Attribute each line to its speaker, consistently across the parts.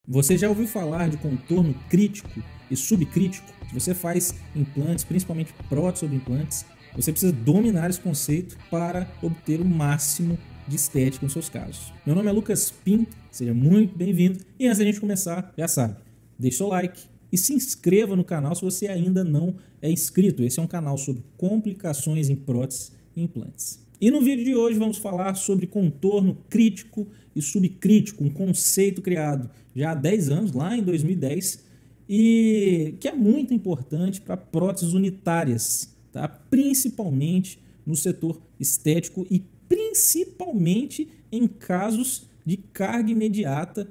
Speaker 1: Você já ouviu falar de contorno crítico e subcrítico? Se você faz implantes, principalmente prótese sobre implantes, você precisa dominar esse conceito para obter o máximo de estética nos seus casos. Meu nome é Lucas Pim, seja muito bem-vindo. E antes da gente começar, já sabe, deixe seu like e se inscreva no canal se você ainda não é inscrito. Esse é um canal sobre complicações em próteses e implantes. E no vídeo de hoje vamos falar sobre contorno crítico e subcrítico, um conceito criado já há 10 anos, lá em 2010, e que é muito importante para próteses unitárias, tá? Principalmente no setor estético e principalmente em casos de carga imediata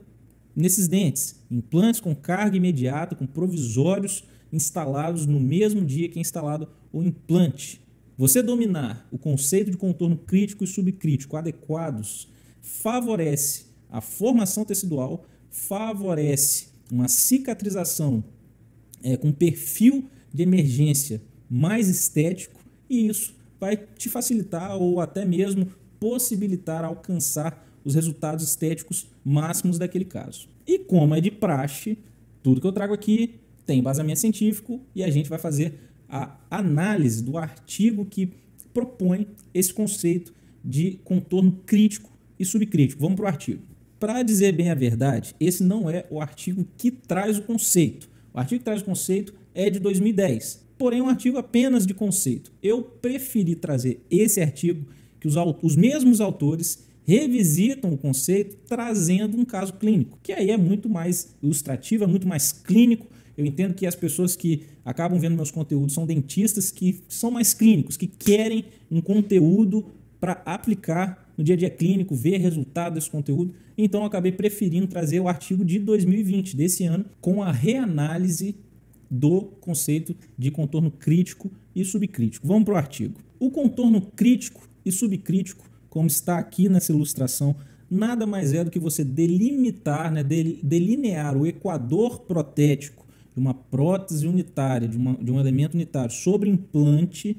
Speaker 1: nesses dentes. Implantes com carga imediata, com provisórios instalados no mesmo dia que é instalado o implante. Você dominar o conceito de contorno crítico e subcrítico adequados favorece a formação tecidual, favorece uma cicatrização com perfil de emergência mais estético, e isso vai te facilitar ou até mesmo possibilitar alcançar os resultados estéticos máximos daquele caso. E como é de praxe, tudo que eu trago aqui tem embasamento científico e a gente vai fazer a análise do artigo que propõe esse conceito de contorno crítico e subcrítico. Vamos para o artigo. Para dizer bem a verdade, esse não é o artigo que traz o conceito. O artigo que traz o conceito é de 2010, porém é um artigo apenas de conceito. Eu preferi trazer esse artigo que os mesmos autores revisitam o conceito trazendo um caso clínico, que aí é muito mais ilustrativo, é muito mais clínico. Eu entendo que as pessoas que acabam vendo meus conteúdos são dentistas que são mais clínicos, que querem um conteúdo para aplicar no dia a dia clínico, ver resultado desse conteúdo. Então eu acabei preferindo trazer o artigo de 2020, desse ano, com a reanálise do conceito de contorno crítico e subcrítico. Vamos para o artigo. O contorno crítico e subcrítico, como está aqui nessa ilustração, nada mais é do que você delimitar, delinear o equador protético de uma prótese unitária, de um elemento unitário sobre implante,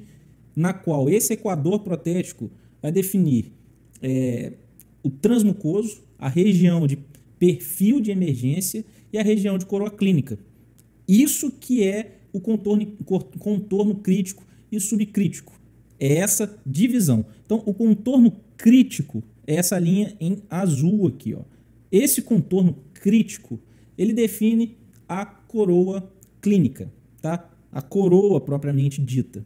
Speaker 1: na qual esse equador protético vai definir o transmucoso, a região de perfil de emergência e a região de coroa clínica. Isso que é o contorno crítico e subcrítico. É essa divisão. Então, o contorno crítico é essa linha em azul aqui, ó. Esse contorno crítico, ele define a coroa clínica, tá? A coroa propriamente dita.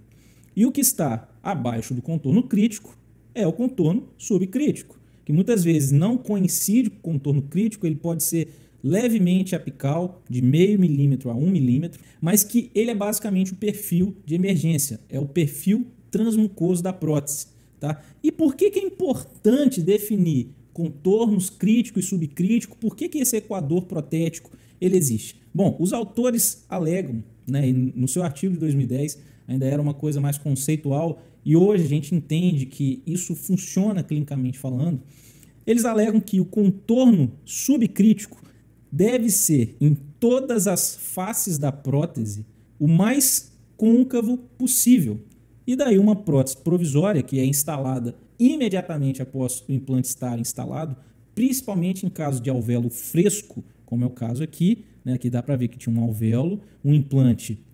Speaker 1: E o que está abaixo do contorno crítico é o contorno subcrítico, que muitas vezes não coincide com o contorno crítico, ele pode ser levemente apical, de 0,5 milímetro a 1 milímetro, mas que ele é basicamente o perfil de emergência, é o perfil transmucoso da prótese, tá? E por que é importante definir contornos crítico e subcrítico? Por que esse equador protético ele existe? Bom, os autores alegam, né, no seu artigo de 2010 ainda era uma coisa mais conceitual e hoje a gente entende que isso funciona clinicamente falando. Eles alegam que o contorno subcrítico deve ser, em todas as faces da prótese, o mais côncavo possível. E daí uma prótese provisória, que é instalada imediatamente após o implante estar instalado, principalmente em caso de alvéolo fresco, como é o caso aqui, né? Aqui dá para ver que tinha um alvéolo, um implante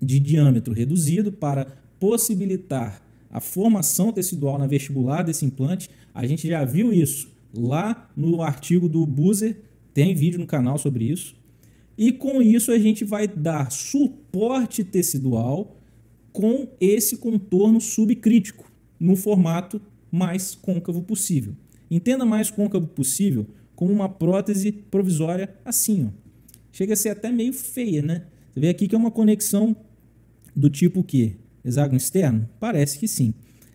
Speaker 1: de diâmetro reduzido para possibilitar a formação tecidual na vestibular desse implante. A gente já viu isso lá no artigo do Buser, tem vídeo no canal sobre isso. E com isso a gente vai dar suporte tecidual com esse contorno subcrítico no formato mais côncavo possível. Entenda mais côncavo possível como uma prótese provisória assim, ó. Chega a ser até meio feia, né? Você vê aqui que é uma conexão do tipo o quê? Hexágono externo? Parece que sim,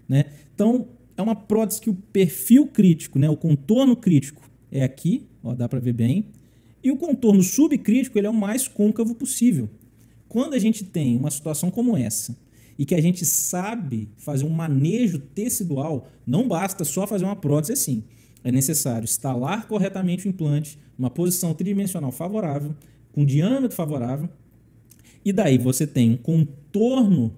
Speaker 1: né? Então, é uma prótese que o perfil crítico, né, o contorno crítico é aqui, ó, dá para ver bem, e o contorno subcrítico ele é o mais côncavo possível. Quando a gente tem uma situação como essa, e que a gente sabe fazer um manejo tecidual, não basta só fazer uma prótese assim. É necessário instalar corretamente o implante, numa posição tridimensional favorável, com diâmetro favorável, e daí você tem um contorno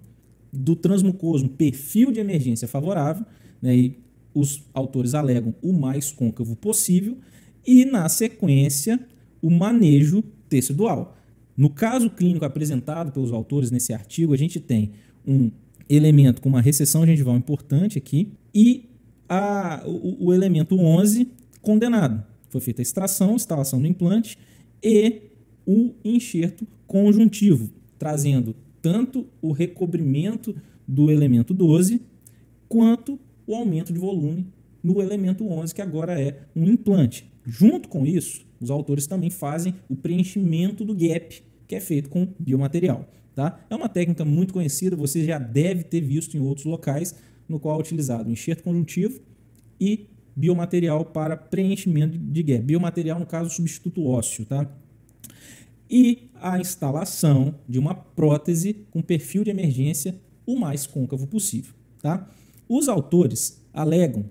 Speaker 1: do transmucoso, um perfil de emergência favorável, né, e os autores alegam o mais côncavo possível, e na sequência o manejo tecidual. No caso clínico apresentado pelos autores nesse artigo, a gente tem um elemento com uma recessão gengival importante aqui e o elemento 11 condenado. Foi feita a extração, instalação do implante e o enxerto conjuntivo, trazendo tanto o recobrimento do elemento 12 quanto o aumento de volume no elemento 11, que agora é um implante. Junto com isso, os autores também fazem o preenchimento do gap, que é feito com biomaterial. Tá? É uma técnica muito conhecida, você já deve ter visto em outros locais, no qual é utilizado enxerto conjuntivo e biomaterial para preenchimento de gap. Biomaterial, no caso, substituto ósseo. Tá? E a instalação de uma prótese com perfil de emergência o mais côncavo possível. Tá? Os autores alegam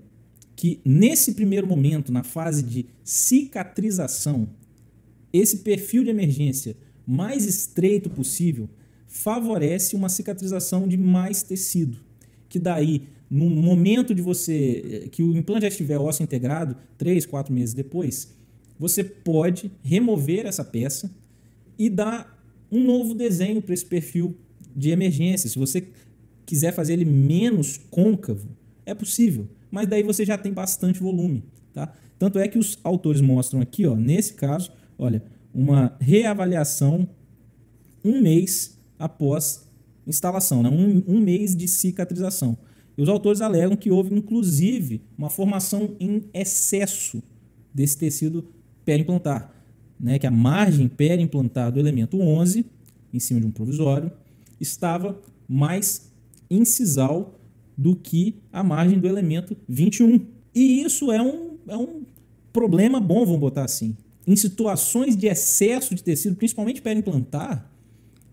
Speaker 1: que nesse primeiro momento, na fase de cicatrização, esse perfil de emergência mais estreito possível favorece uma cicatrização de mais tecido, que daí, no momento de você, que o implante já estiver ósseo integrado, 3, 4 meses depois, você pode remover essa peça e dar um novo desenho para esse perfil de emergência. Se você quiser fazer ele menos côncavo, é possível, mas daí você já tem bastante volume. Tá? Tanto é que os autores mostram aqui, ó, nesse caso, olha, uma reavaliação um mês após instalação, né? um mês de cicatrização. E os autores alegam que houve, inclusive, uma formação em excesso desse tecido periimplantar, né? Que a margem periimplantar do elemento 11, em cima de um provisório, estava mais incisal do que a margem do elemento 21. E isso é um problema bom, vamos botar assim. Em situações de excesso de tecido, principalmente periimplantar,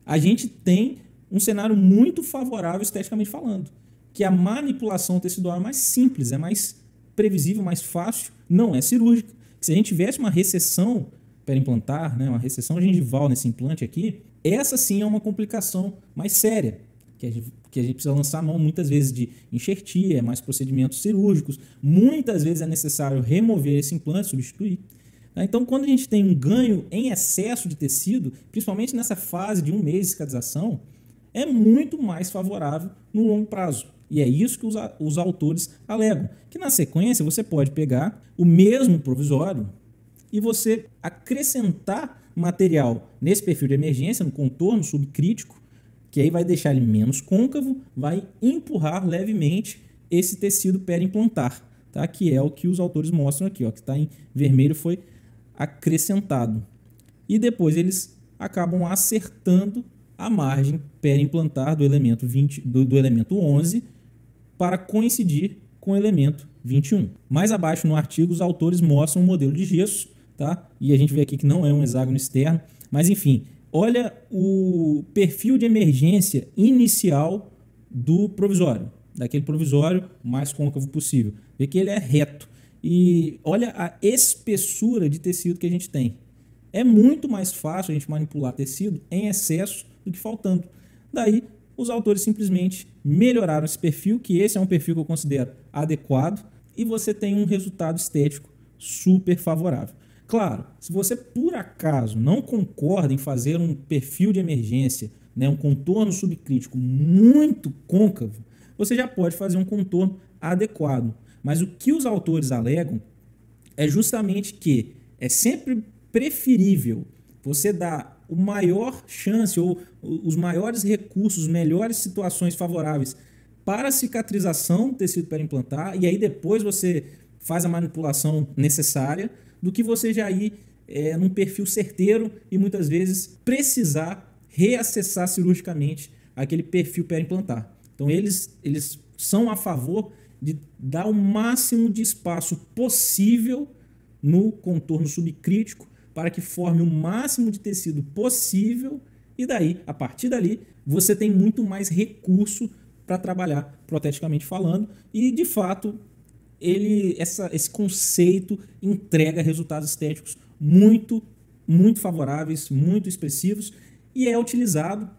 Speaker 1: a gente tem um cenário muito favorável esteticamente falando, que a manipulação tecidual é mais simples, é mais previsível, mais fácil, não é cirúrgica. Se a gente tivesse uma recessão periimplantar, né, uma recessão gengival nesse implante aqui, essa sim é uma complicação mais séria, que a gente precisa lançar a mão muitas vezes de enxertia, mais procedimentos cirúrgicos, muitas vezes é necessário remover esse implante, substituir. Então, quando a gente tem um ganho em excesso de tecido, principalmente nessa fase de um mês de cicatrização, é muito mais favorável no longo prazo. E é isso que os autores alegam, que na sequência você pode pegar o mesmo provisório e você acrescentar material nesse perfil de emergência, no contorno subcrítico, que aí vai deixar ele menos côncavo, vai empurrar levemente esse tecido periimplantar, tá? Que é o que os autores mostram aqui, ó, que está em vermelho, foi acrescentado. E depois eles acabam acertando a margem periimplantar do elemento 20, do elemento 11 para coincidir com o elemento 21. Mais abaixo no artigo, os autores mostram um modelo de gesso, tá? E a gente vê aqui que não é um hexágono externo, mas enfim, olha o perfil de emergência inicial do provisório, daquele provisório mais côncavo possível. Vê que ele é reto. E olha a espessura de tecido que a gente tem. É muito mais fácil a gente manipular tecido em excesso do que faltando. Daí, os autores simplesmente melhoraram esse perfil, que esse é um perfil que eu considero adequado, e você tem um resultado estético super favorável. Claro, se você por acaso não concorda em fazer um perfil de emergência, né, um contorno subcrítico muito côncavo, você já pode fazer um contorno adequado. Mas o que os autores alegam é justamente que é sempre preferível você dar o maior chance ou os maiores recursos, melhores situações favoráveis para a cicatrização do tecido periimplantar e aí depois você faz a manipulação necessária do que você já ir num perfil certeiro e muitas vezes precisar reacessar cirurgicamente aquele perfil periimplantar. Então eles são a favor de dar o máximo de espaço possível no contorno subcrítico para que forme o máximo de tecido possível e daí, a partir dali, você tem muito mais recurso para trabalhar proteticamente falando e, de fato, esse conceito entrega resultados estéticos muito, muito favoráveis, muito expressivos e é utilizado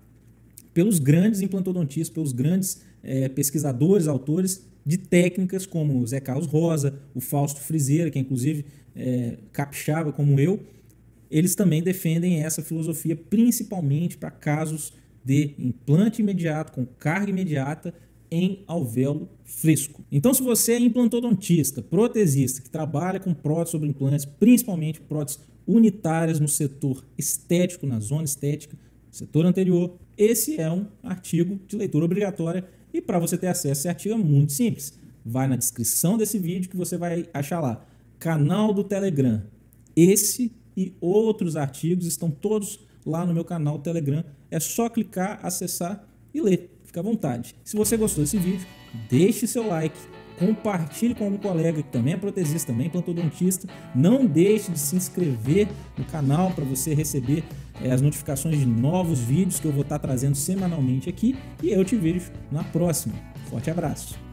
Speaker 1: pelos grandes implantodontistas, pelos grandes pesquisadores, autores de técnicas como o Zé Carlos Rosa, o Fausto Frizeira, que inclusive capixaba como eu, eles também defendem essa filosofia principalmente para casos de implante imediato com carga imediata em alvéolo fresco. Então, se você é implantodontista, protesista, que trabalha com próteses sobre implantes, principalmente próteses unitárias no setor estético, na zona estética, setor anterior, esse é um artigo de leitura obrigatória e para você ter acesso a esse artigo é muito simples. Vai na descrição desse vídeo que você vai achar lá, canal do Telegram. Esse e outros artigos estão todos lá no meu canal do Telegram. É só clicar, acessar e ler. Fica à vontade. Se você gostou desse vídeo, deixe seu like, compartilhe com algum colega que também é protesista, também é implantodontista. Não deixe de se inscrever no canal para você receber as notificações de novos vídeos que eu vou estar trazendo semanalmente aqui. E eu te vejo na próxima. Forte abraço!